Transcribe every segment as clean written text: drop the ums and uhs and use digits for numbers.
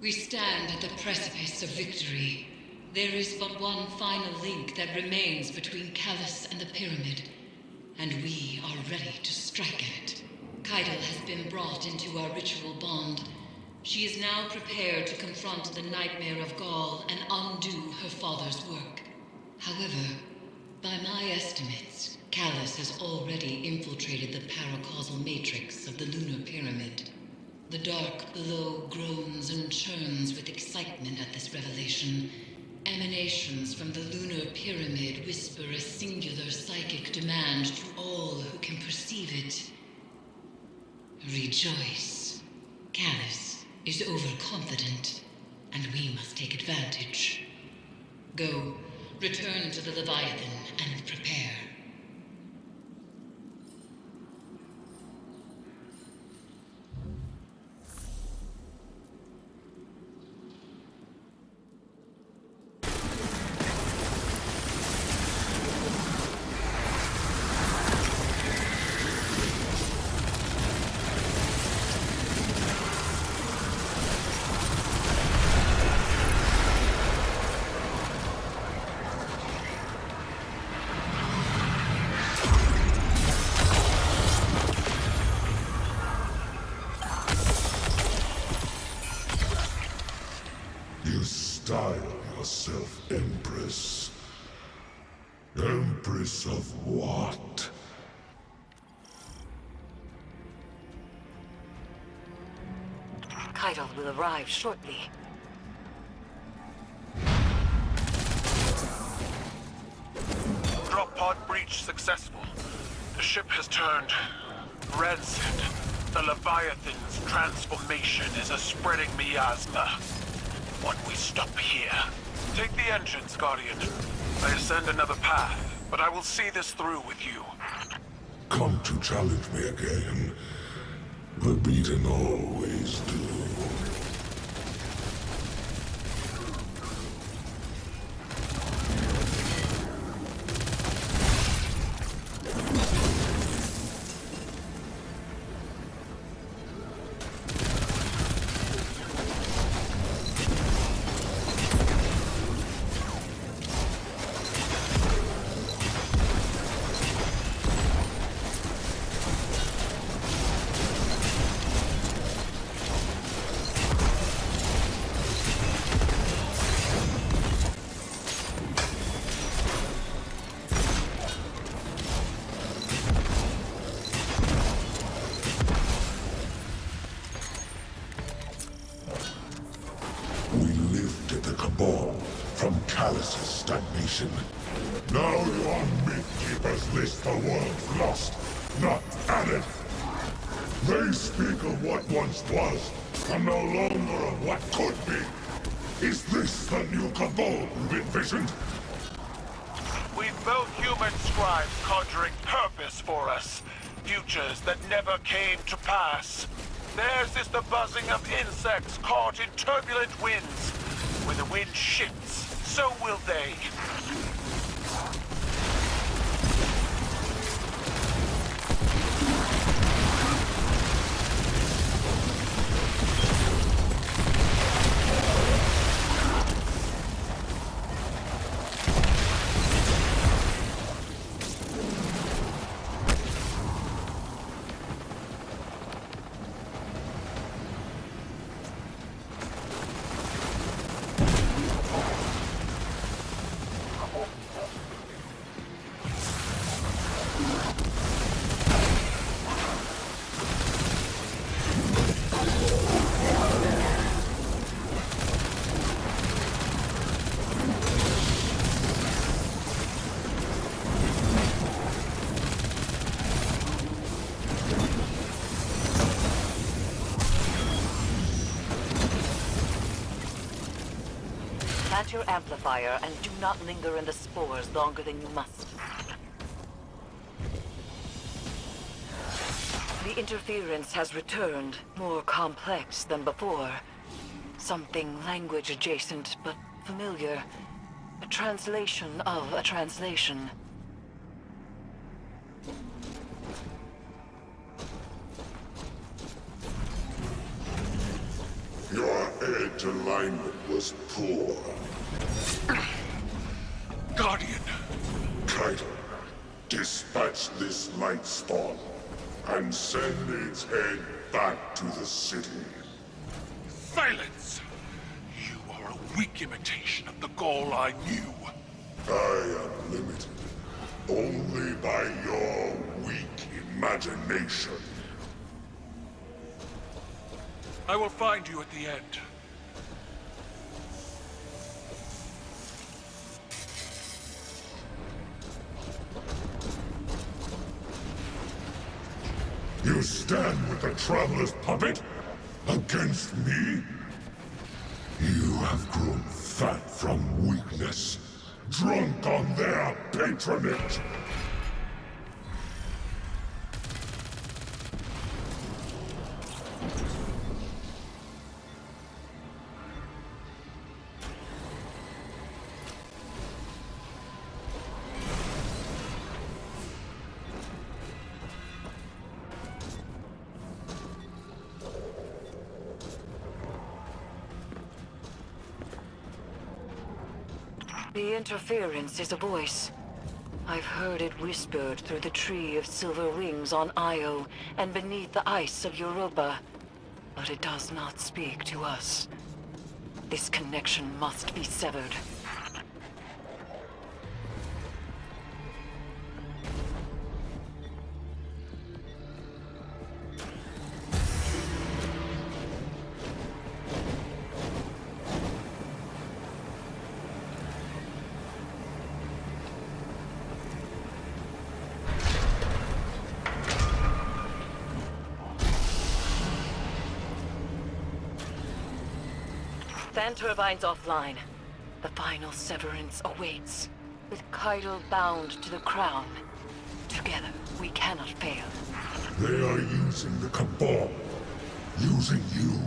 We stand at the precipice of victory. There is but one final link that remains between Callus and the Pyramid, and we are ready to strike at it. Keitel has been brought into our ritual bond. She is now prepared to confront the nightmare of Gaul and undo her father's work. However, by my estimates, Callus has already infiltrated the paracausal matrix of the lunar pyramid. The dark below groans and churns with excitement at this revelation. Emanations from the lunar pyramid whisper a singular psychic demand to all who can perceive it. Rejoice. Callus is overconfident, and we must take advantage. Go, return to the Leviathan and prepare. Style yourself Empress. Empress of what? Keitel will arrive shortly. Drop pod breach successful. The ship has turned rancid. The Leviathan's transformation is a spreading miasma. What we stop here? Take the entrance, Guardian. I ascend another path, but I will see this through with you. Come to challenge me again. The beaten always do. From Callus's stagnation. Now you're on Midkeeper's list for worlds lost, not added. They speak of what once was, and no longer of what could be. Is this the new cabal you've envisioned? We've both human scribes conjuring purpose for us. Futures that never came to pass. Theirs is the buzzing of insects caught in turbulent winds. When the wind shifts, so will they. Plant your amplifier and do not linger in the spores longer than you must. The interference has returned, more complex than before. Something language adjacent, but familiar. A translation of a translation. Your head Element alignment was poor. Guardian! Kaido, dispatch this light spawn and send its head back to the city. Silence! You are a weak imitation of the Gaul I knew. I am limited only by your weak imagination. I will find you at the end. You stand with the Traveler's puppet? Against me? You have grown fat from weakness, drunk on their patronage! The interference is a voice. I've heard it whispered through the tree of silver wings on Io and beneath the ice of Europa. But it does not speak to us. This connection must be severed. Fan turbines offline. The final severance awaits. With Kaido bound to the crown. Together, we cannot fail. They are using the Cabal. Using you.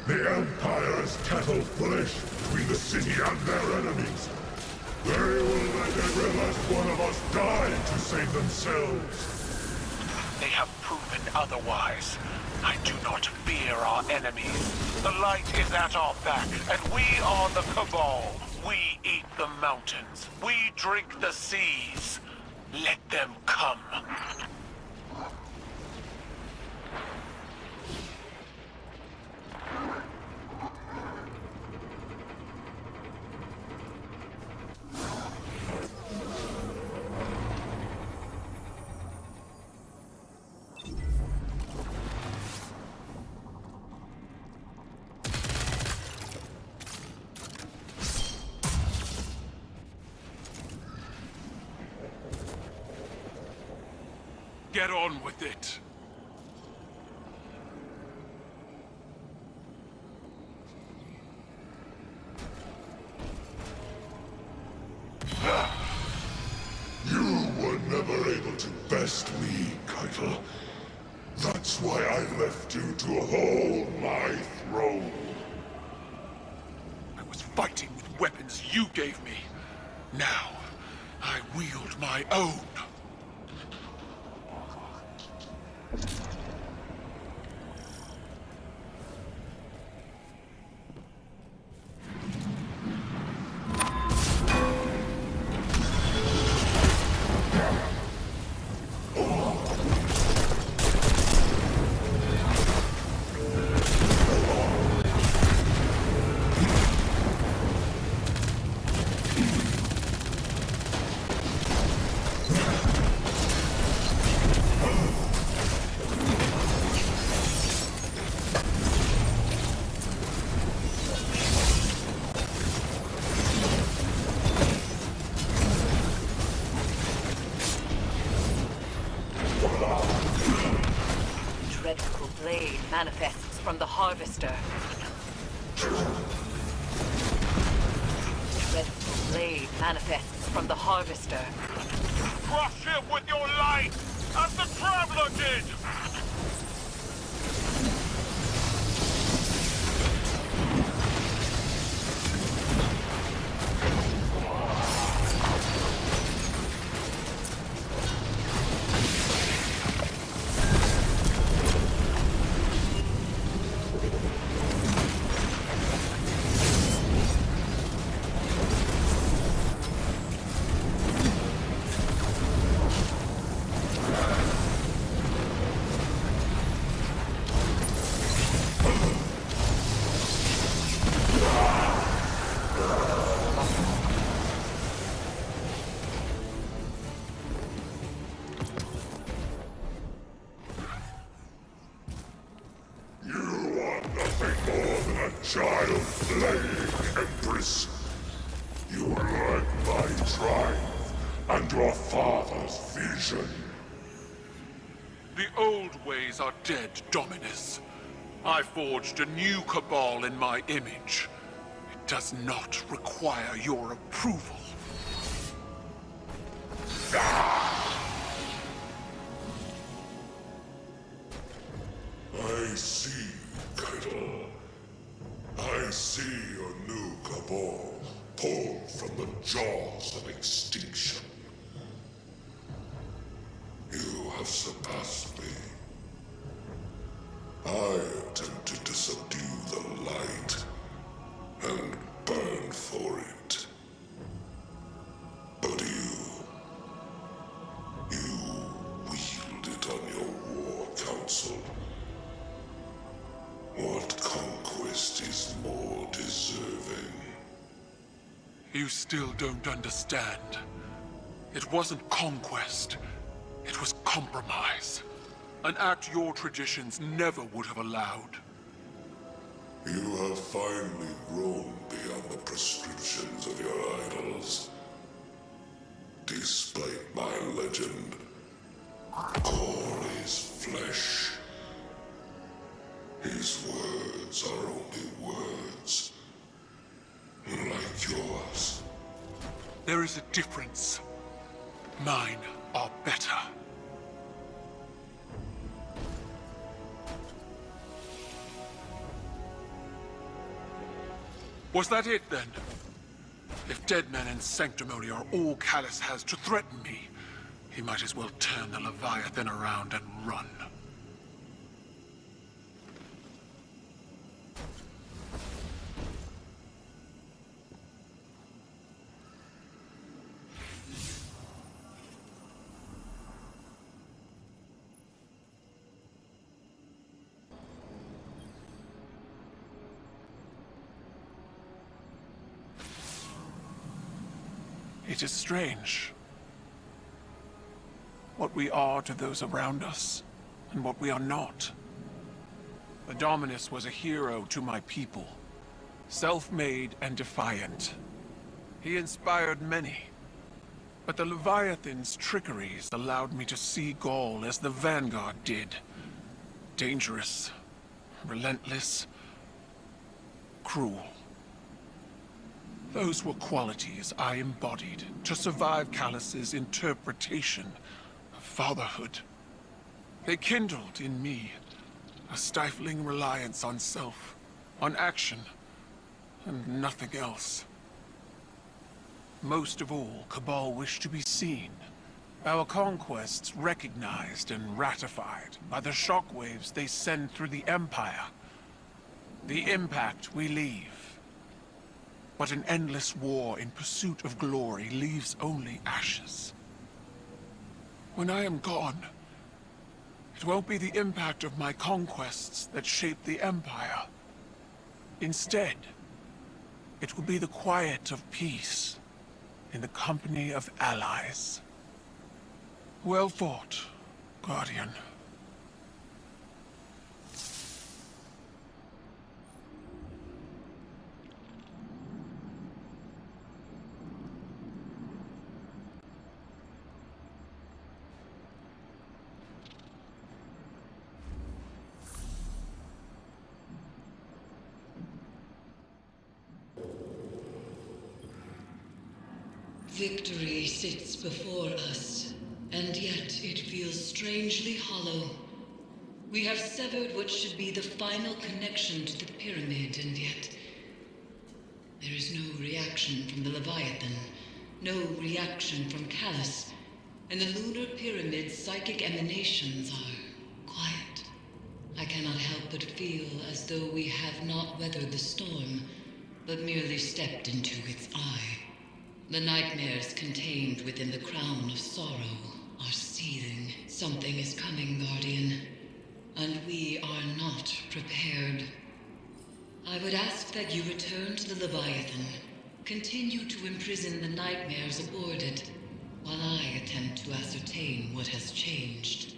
The Empire's cattle flesh between the city and their enemies. They will let every last one of us die to save themselves. They have proven otherwise. I do not fear our enemies. The light is at our back, and we are the Cabal. We eat the mountains. We drink the seas. Let them come. Get on with it. You were never able to best me, Kaido. That's why I left you to hold my throne. I was fighting with weapons you gave me. Now, I wield my own. Dreadful blade manifests from the Harvester. Dreadful blade manifests from the Harvester. Crush him with your light, as the Traveler did! child-playing Empress. You lack my drive and your father's vision. The old ways are dead, Dominus. I forged a new cabal in my image. It does not require your approval. I see, Kaido. I see your new cabal pulled from the jaws of extinction. You have surpassed me. I attempted to subdue the light and burn for it. But you wield it on your war council. What conquest is more deserving? You still don't understand. It wasn't conquest. It was compromise. An act your traditions never would have allowed. You have finally grown beyond the prescriptions of your idols. Despite my legend, core is flesh. His words are only words. Like yours. There is a difference. Mine are better. Was that it, then? If dead men and sanctimony are all Callus has to threaten me, he might as well turn the Leviathan around and run. It is strange. What we are to those around us, and what we are not. The Dominus was a hero to my people. Self-made and defiant. He inspired many. But the Leviathan's trickeries allowed me to see Gaul as the Vanguard did. Dangerous, relentless, cruel. Those were qualities I embodied to survive Callus's interpretation of fatherhood. They kindled in me a stifling reliance on self, on action, and nothing else. Most of all, Cabal wished to be seen. Our conquests recognized and ratified by the shockwaves they send through the Empire. The impact we leave. But an endless war in pursuit of glory leaves only ashes. When I am gone, it won't be the impact of my conquests that shape the Empire. Instead, it will be the quiet of peace in the company of allies. Well fought, Guardian. Victory sits before us, and yet it feels strangely hollow. We have severed what should be the final connection to the pyramid, and yet there is no reaction from the Leviathan, no reaction from Callus, and the lunar pyramid's psychic emanations are quiet. I cannot help but feel as though we have not weathered the storm, but merely stepped into its eye. The nightmares contained within the crown of sorrow are seething. Something is coming, Guardian, and we are not prepared. I would ask that you return to the Leviathan, continue to imprison the nightmares aboard it, while I attempt to ascertain what has changed.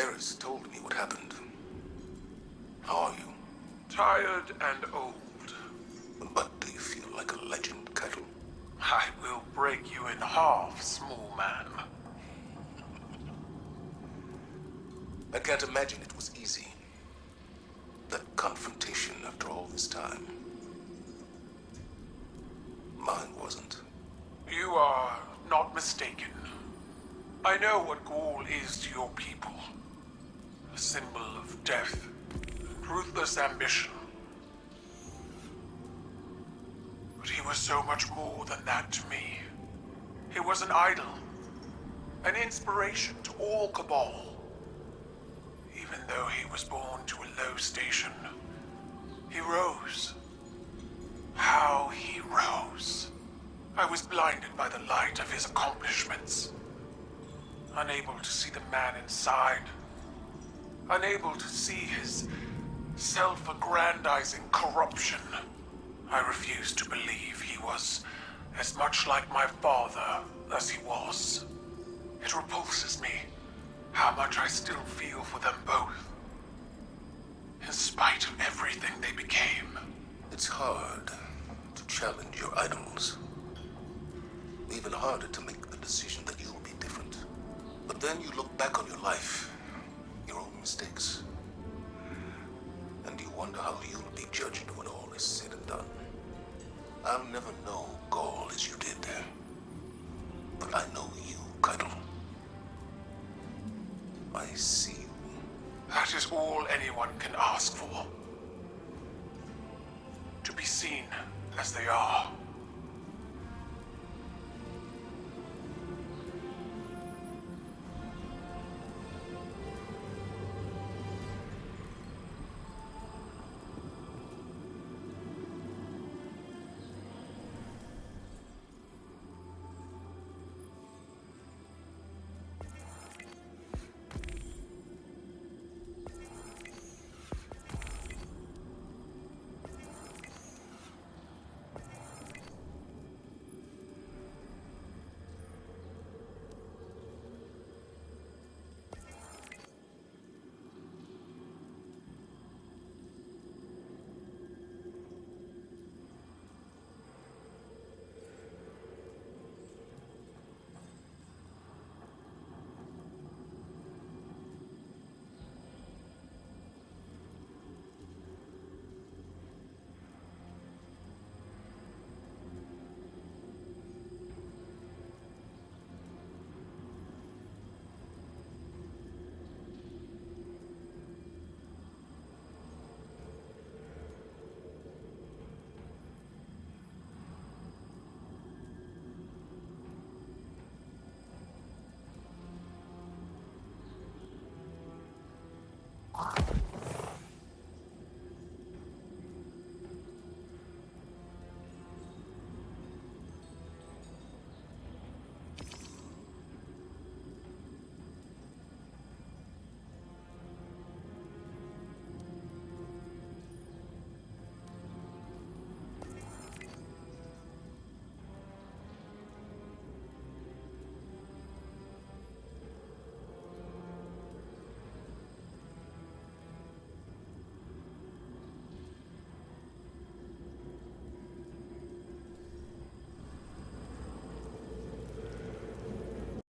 Eris told me what happened. How are you? Tired and old. But do you feel like a legend, Kettle? I will break you in half, small man. I can't imagine it was easy. That confrontation after all this time. Mine wasn't. You are not mistaken. I know what Gaul is to your people. A symbol of death, ruthless ambition. But he was so much more than that to me. He was an idol, an inspiration to all Cabal. Even though he was born to a low station, he rose. How he rose. I was blinded by the light of his accomplishments. Unable to see the man inside. Unable to see his self-aggrandizing corruption. I refused to believe he was as much like my father as he was. It repulses me how much I still feel for them both. In spite of everything they became. It's hard to challenge your idols. Even harder to make the decision that you'll be different. But then you look back on your life, your own mistakes, and you wonder how you'll be judged when all is said and done. I'll never know Gaul as you did, but I know you, Keitel. I see you. That is all anyone can ask for. To be seen as they are.